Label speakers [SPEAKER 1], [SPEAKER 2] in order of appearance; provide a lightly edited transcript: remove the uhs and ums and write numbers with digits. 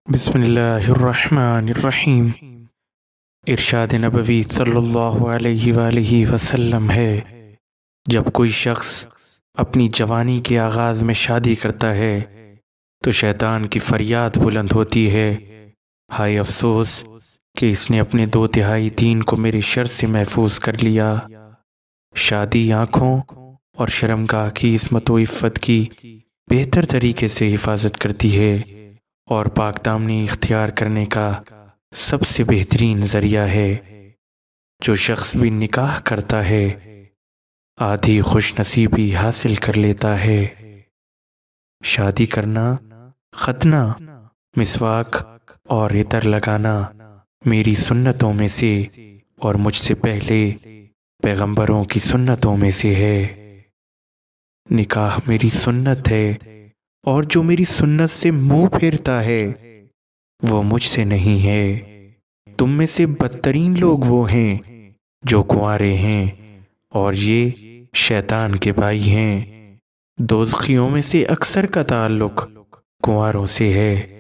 [SPEAKER 1] بسم اللہ الرحمن الرحیم۔ ارشاد نبوی صلی اللہ علیہ وآلہ وسلم ہے، جب کوئی شخص اپنی جوانی کے آغاز میں شادی کرتا ہے تو شیطان کی فریاد بلند ہوتی ہے، ہائے افسوس کہ اس نے اپنے 2/3 دین کو میرے شر سے محفوظ کر لیا۔ شادی آنکھوں اور شرمگاہ کی عصمت و عفت کی بہتر طریقے سے حفاظت کرتی ہے اور پاک دامنی اختیار کرنے کا سب سے بہترین ذریعہ ہے۔ جو شخص بھی نکاح کرتا ہے آدھی خوش نصیبی حاصل کر لیتا ہے۔ شادی کرنا، ختنہ، مسواک اور عطر لگانا میری سنتوں میں سے اور مجھ سے پہلے پیغمبروں کی سنتوں میں سے ہے۔ نکاح میری سنت ہے اور جو میری سنت سے منہ پھیرتا ہے وہ مجھ سے نہیں ہے۔ تم میں سے بدترین لوگ وہ ہیں جو کنوارے ہیں اور یہ شیطان کے بھائی ہیں۔ دوزخیوں میں سے اکثر کا تعلق کنواروں سے ہے۔